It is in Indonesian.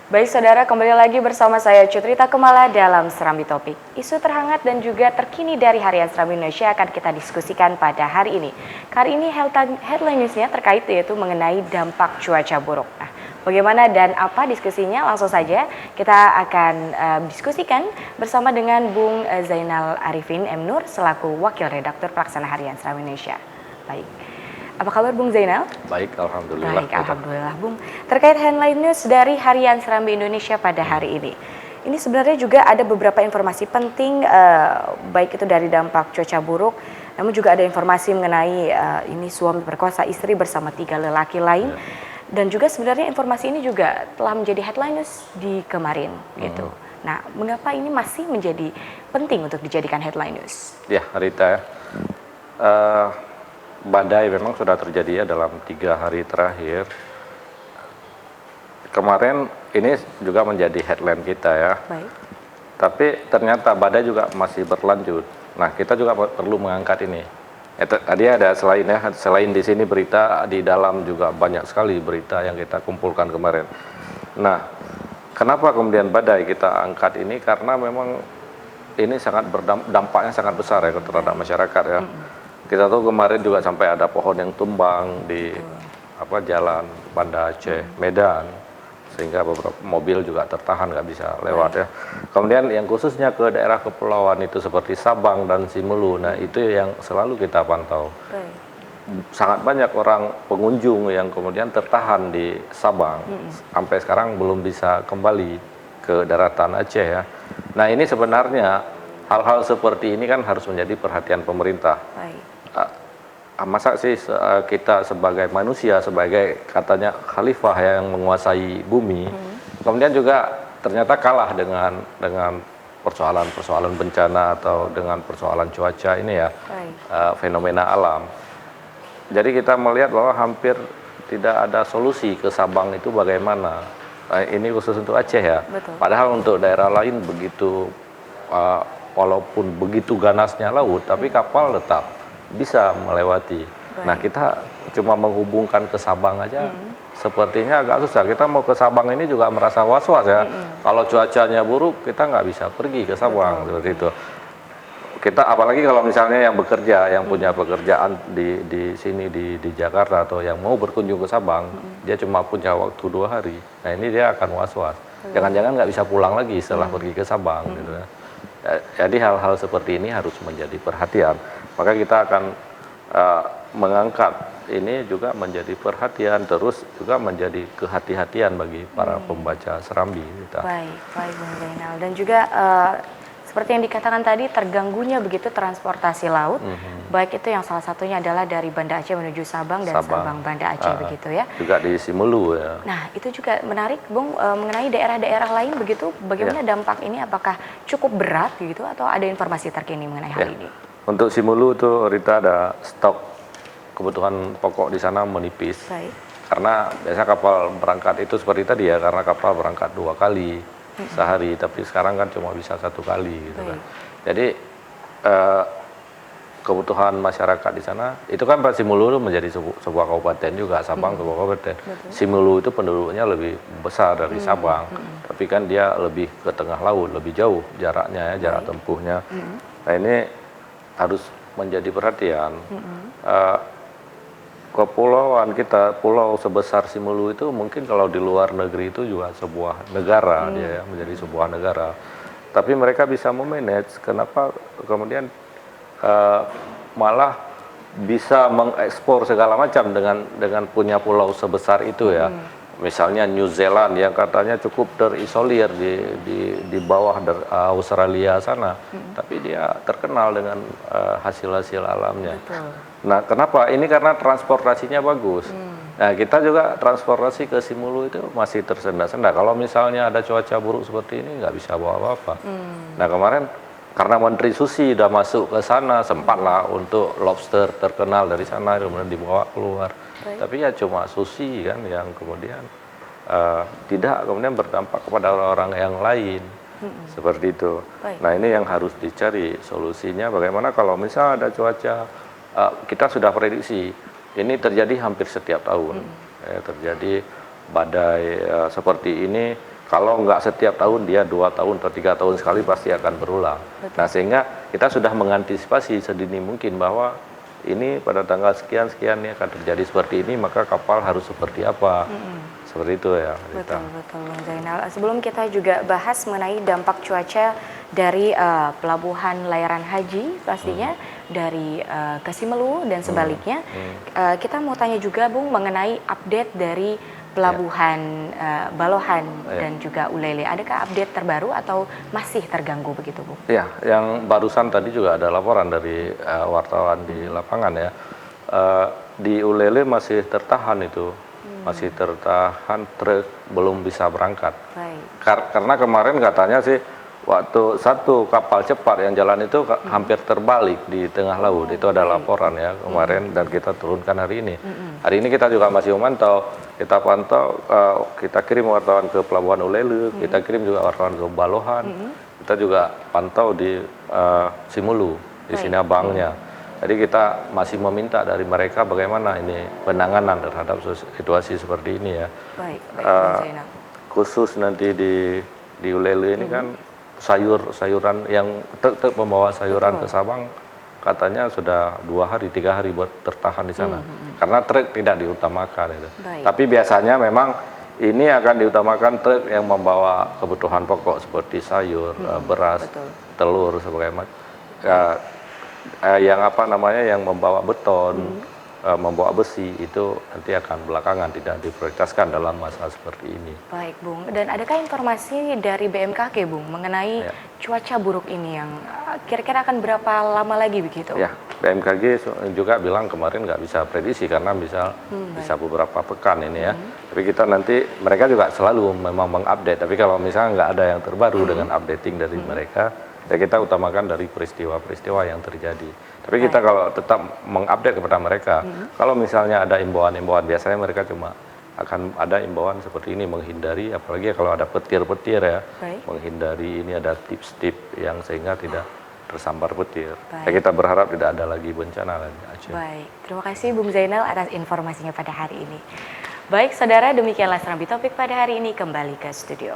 Baik saudara, kembali lagi bersama saya Cutrita Kemala dalam Serambi Topik. Isu terhangat dan juga terkini dari Harian Serambi Indonesia akan kita diskusikan pada hari ini. Kali ini headline newsnya terkait yaitu mengenai dampak cuaca buruk. Nah, bagaimana dan apa diskusinya? Langsung saja kita akan diskusikan bersama dengan Bung Zainal Arifin M. Nur selaku Wakil Redaktur Pelaksana Harian Serambi Indonesia. Baik. Apa kabar Bung Zainal? Baik, alhamdulillah. Baik, alhamdulillah Bung. Terkait headline news dari Harian Serambi Indonesia pada hari ini. Ini sebenarnya juga ada beberapa informasi penting, baik itu dari dampak cuaca buruk, namun juga ada informasi mengenai ini suami perkosa istri bersama 3 lelaki lain. Dan juga sebenarnya informasi ini juga telah menjadi headline news di kemarin gitu. Nah, mengapa ini masih menjadi penting untuk dijadikan headline news? Ya, Rita ya. Badai memang sudah terjadi ya dalam 3 hari terakhir. Kemarin ini juga menjadi headline kita ya. Baik. Tapi ternyata badai juga masih berlanjut. Nah, kita juga perlu mengangkat ini. Tadi ada selain di sini berita, di dalam juga banyak sekali berita yang kita kumpulkan kemarin. Nah, kenapa kemudian badai kita angkat ini? Karena memang ini sangat dampaknya sangat besar ya terhadap masyarakat ya. Kita tahu kemarin juga sampai ada pohon yang tumbang di jalan Banda Aceh Medan, sehingga beberapa mobil juga tertahan nggak bisa lewat ya. Kemudian yang khususnya ke daerah kepulauan itu seperti Sabang dan Simelu, nah itu yang selalu kita pantau. Sangat banyak orang pengunjung yang kemudian tertahan di Sabang, sampai sekarang belum bisa kembali ke daratan Aceh ya. Nah ini sebenarnya hal-hal seperti ini kan harus menjadi perhatian pemerintah. Masa sih kita sebagai manusia, sebagai katanya khalifah yang menguasai bumi, kemudian juga ternyata kalah dengan persoalan-persoalan bencana atau dengan persoalan cuaca ini ya, fenomena alam. Jadi kita melihat bahwa hampir tidak ada solusi ke Sabang itu bagaimana. Ini khusus untuk Aceh ya. Betul. Padahal untuk daerah lain begitu, walaupun begitu ganasnya laut, tapi kapal tetap bisa melewati. Nah kita cuma menghubungkan ke Sabang aja, sepertinya agak susah. Kita mau ke Sabang ini juga merasa was-was ya. Kalau cuacanya buruk kita nggak bisa pergi ke Sabang. Seperti itu. Kita apalagi kalau misalnya yang bekerja, yang punya pekerjaan di sini di Jakarta atau yang mau berkunjung ke Sabang, dia cuma punya waktu 2 hari. Nah ini dia akan was-was. Jangan-jangan nggak bisa pulang lagi setelah pergi ke Sabang gitu ya. Jadi hal-hal seperti ini harus menjadi perhatian. Maka kita akan mengangkat ini juga menjadi perhatian, terus juga menjadi kehati-hatian bagi para pembaca Serambi. Baik Bung Zainal. Dan juga seperti yang dikatakan tadi, terganggunya begitu transportasi laut, baik itu yang salah satunya adalah dari Banda Aceh menuju Sabang dan Sabang Banda Aceh begitu ya. Juga di Simelu ya. Nah itu juga menarik Bung, mengenai daerah-daerah lain begitu, bagaimana dampak ini, apakah cukup berat gitu atau ada informasi terkini mengenai hal ini? Untuk Simelu itu Rita ada stok kebutuhan pokok di sana menipis. Baik. Karena biasa kapal berangkat itu seperti tadi ya, karena kapal berangkat 2 kali sehari, tapi sekarang kan cuma bisa 1 kali gitu kan. Jadi kebutuhan masyarakat di sana itu kan Simelu itu menjadi sebuah kabupaten juga, Sabang sebuah kabupaten. Simelu itu penduduknya lebih besar dari Sabang, tapi kan dia lebih ke tengah laut, lebih jauh jaraknya ya, jarak tempuhnya. Nah ini harus menjadi perhatian. Kepulauan kita, pulau sebesar Simelu itu mungkin kalau di luar negeri itu juga sebuah negara dia ya, menjadi sebuah negara. Tapi mereka bisa memanage, kenapa kemudian malah bisa mengekspor segala macam dengan punya pulau sebesar itu ya. Misalnya New Zealand yang katanya cukup terisolir di bawah Australia sana, tapi dia terkenal dengan hasil-hasil alamnya. Nah, kenapa? Ini karena transportasinya bagus. Nah, kita juga transportasi ke Simelu itu masih tersendat-sendat. Kalau misalnya ada cuaca buruk seperti ini, nggak bisa bawa apa-apa. Nah, kemarin karena Menteri Susi udah masuk ke sana, sempatlah untuk lobster terkenal dari sana, kemudian dibawa keluar. Tapi ya cuma Susi kan yang kemudian tidak kemudian berdampak kepada orang-orang yang lain. Seperti itu. Nah ini yang harus dicari solusinya, bagaimana kalau misalnya ada cuaca, kita sudah prediksi, ini terjadi hampir setiap tahun. Terjadi badai seperti ini Kalau nggak setiap tahun, dia 2 tahun atau 3 tahun sekali pasti akan berulang. Betul. Nah, sehingga kita sudah mengantisipasi sedini mungkin bahwa ini pada tanggal sekian-sekian ini akan terjadi seperti ini, maka kapal harus seperti apa. Seperti itu ya. Betul, betul Bung Zainal. Sebelum kita juga bahas mengenai dampak cuaca dari pelabuhan layaran haji pastinya dari ke Simelu dan sebaliknya, kita mau tanya juga Bung mengenai update dari pelabuhan Balohan dan juga Ulele. Adakah update terbaru atau masih terganggu begitu Bung? Ya, yang barusan tadi juga ada laporan dari wartawan di lapangan ya. Di Ulele masih tertahan itu. Masih tertahan, truk belum bisa berangkat. Baik. Karena kemarin katanya sih waktu satu kapal cepat yang jalan itu hampir terbalik di tengah laut. Itu ada laporan ya kemarin dan kita turunkan hari ini. Hari ini kita juga masih memantau. Kita pantau, kita kirim wartawan ke Pelabuhan Ulele, kita kirim juga wartawan ke Balohan. Kita juga pantau di Simelu, di Sinabangnya. Jadi kita masih meminta dari mereka bagaimana ini penanganan terhadap situasi seperti ini ya. Baik, Bung Zainal. Khusus nanti di Ulele ini kan sayuran yang truk membawa sayuran ke Sabang katanya sudah 2 hari 3 hari buat tertahan di sana karena truk tidak diutamakan itu. Tapi biasanya memang ini akan diutamakan truk yang membawa kebutuhan pokok seperti sayur, beras, telur sebagainya. Yang yang membawa beton, membawa besi itu nanti akan belakangan tidak diprioritaskan dalam masa seperti ini. Baik Bung, dan adakah informasi dari BMKG Bung mengenai cuaca buruk ini yang kira-kira akan berapa lama lagi begitu? Ya, BMKG juga bilang kemarin nggak bisa prediksi karena bisa beberapa pekan ini ya. Tapi kita nanti, mereka juga selalu memang mengupdate, tapi kalau misalnya nggak ada yang terbaru dengan updating dari mereka, ya kita utamakan dari peristiwa-peristiwa yang terjadi. Tapi kita kalau tetap mengupdate kepada mereka, kalau misalnya ada imbauan-imbauan, biasanya mereka cuma akan ada imbauan seperti ini, menghindari, apalagi kalau ada petir-petir ya, menghindari ini ada tips-tips yang sehingga tidak tersambar petir. Ya kita berharap tidak ada lagi bencana lagi. Baik, terima kasih Bung Zainal atas informasinya pada hari ini. Baik saudara, demikianlah Serambi Topik pada hari ini, kembali ke studio.